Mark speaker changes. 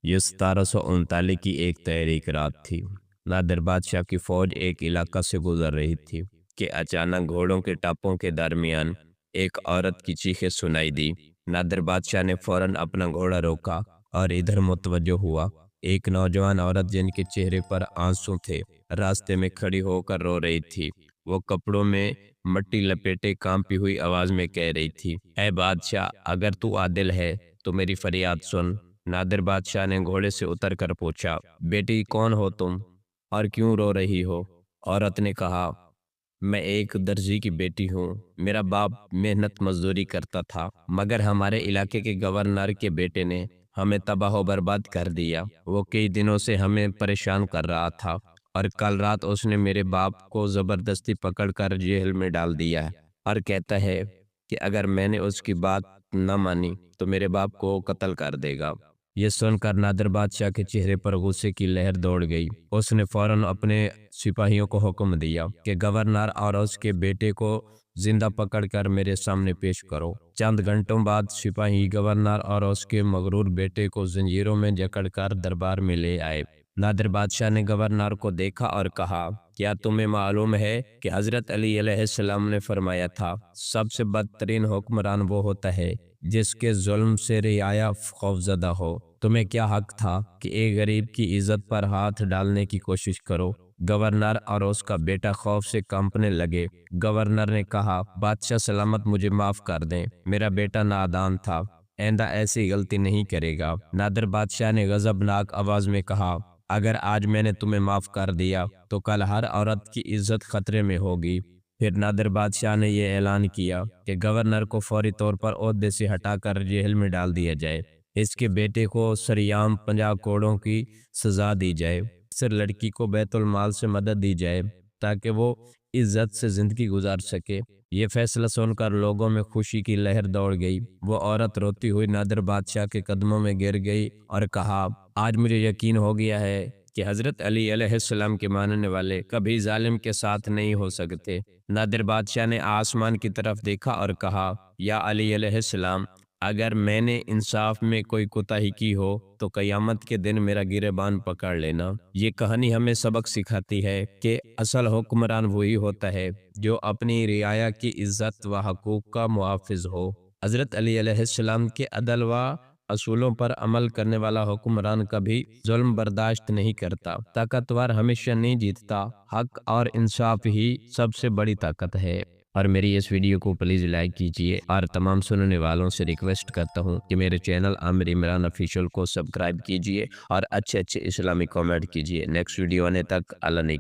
Speaker 1: یہ 1739 کی ایک تاریخ رات تھی۔ نادر بادشاہ کی فوج ایک علاقہ سے گزر رہی تھی کہ اچانک گھوڑوں کے ٹاپوں کے درمیان ایک عورت کی چیخیں سنائی دی۔ نادر بادشاہ نے فوراً اپنا گھوڑا روکا اور ادھر متوجہ ہوا۔ ایک نوجوان عورت جن کے چہرے پر آنسو تھے راستے میں کھڑی ہو کر رو رہی تھی۔ وہ کپڑوں میں مٹی لپیٹے کانپی ہوئی آواز میں کہہ رہی تھی، اے بادشاہ، اگر تو عادل ہے تو میری فریاد سن۔ نادر بادشاہ نے گھوڑے سے اتر کر پوچھا، بیٹی کون ہو تم اور کیوں رو رہی ہو؟ عورت نے کہا، میں ایک درزی کی بیٹی ہوں۔ میرا باپ محنت مزدوری کرتا تھا مگر ہمارے علاقے کے گورنر کے بیٹے نے ہمیں تباہ و برباد کر دیا۔ وہ کئی دنوں سے ہمیں پریشان کر رہا تھا اور کل رات اس نے میرے باپ کو زبردستی پکڑ کر جیل میں ڈال دیا ہے اور کہتا ہے کہ اگر میں نے اس کی بات نہ مانی تو میرے باپ کو قتل کر دے گا۔ یہ سن کر نادر بادشاہ کے چہرے پر غصے کی لہر دوڑ گئی۔ اس نے فوراً اپنے سپاہیوں کو حکم دیا کہ گورنر اور اس کے بیٹے کو زندہ پکڑ کر میرے سامنے پیش کرو۔ چند گھنٹوں بعد سپاہی گورنر اور اس کے مغرور بیٹے کو زنجیروں میں جکڑ کر دربار میں لے آئے۔ نادر بادشاہ نے گورنر کو دیکھا اور کہا، کیا تمہیں معلوم ہے کہ حضرت علی علیہ السلام نے فرمایا تھا، سب سے بدترین حکمران وہ ہوتا ہے جس کے ظلم سے رعایا خوفزدہ ہو؟ تمہیں کیا حق تھا کہ ایک غریب کی عزت پر ہاتھ ڈالنے کی کوشش کرو؟ گورنر اور اس کا بیٹا خوف سے کانپنے لگے۔ گورنر نے کہا، بادشاہ سلامت، مجھے معاف کر دیں، میرا بیٹا نادان تھا، آئندہ ایسی غلطی نہیں کرے گا۔ نادر بادشاہ نے غضبناک آواز میں کہا، اگر آج میں نے تمہیں معاف کر دیا تو کل ہر عورت کی عزت خطرے میں ہوگی۔ پھر نادر بادشاہ نے یہ اعلان کیا کہ گورنر کو فوری طور پر عہدے سے ہٹا کر جیل میں ڈال دیا جائے۔ اس کے بیٹے کو سریعام 50 کوڑوں کی سزا دی جائے۔ صرف لڑکی کو بیت المال سے مدد دی جائے تاکہ وہ عزت سے زندگی گزار سکے۔ یہ فیصلہ سن کر لوگوں میں خوشی کی لہر دوڑ گئی۔ وہ عورت روتی ہوئی نادر بادشاہ کے قدموں میں گر گئی اور کہا، آج مجھے یقین ہو گیا ہے کہ حضرت علی علیہ السلام کے ماننے والے کبھی ظالم کے ساتھ نہیں ہو سکتے۔ نادر بادشاہ نے آسمان کی طرف دیکھا اور کہا، یا علی علیہ السلام، اگر میں نے انصاف میں کوئی کوتاہی کی ہو تو قیامت کے دن میرا گریبان پکڑ لینا۔ یہ کہانی ہمیں سبق سکھاتی ہے کہ اصل حکمران وہی ہوتا ہے جو اپنی رعایا کی عزت و حقوق کا محافظ ہو۔ حضرت علی علیہ السلام کے عدل و اصولوں پر عمل کرنے والا حکمران کبھی ظلم برداشت نہیں کرتا۔ طاقتور ہمیشہ نہیں جیتتا، حق اور انصاف ہی سب سے بڑی طاقت ہے۔ اور میری اس ویڈیو کو پلیز لائک کیجئے اور تمام سننے والوں سے ریکویسٹ کرتا ہوں کہ میرے چینل عامر عمران آفیشیل کو سبسکرائب کیجئے اور اچھے اسلامی کامنٹ کیجئے۔ نیکسٹ ویڈیو آنے تک اللہ نے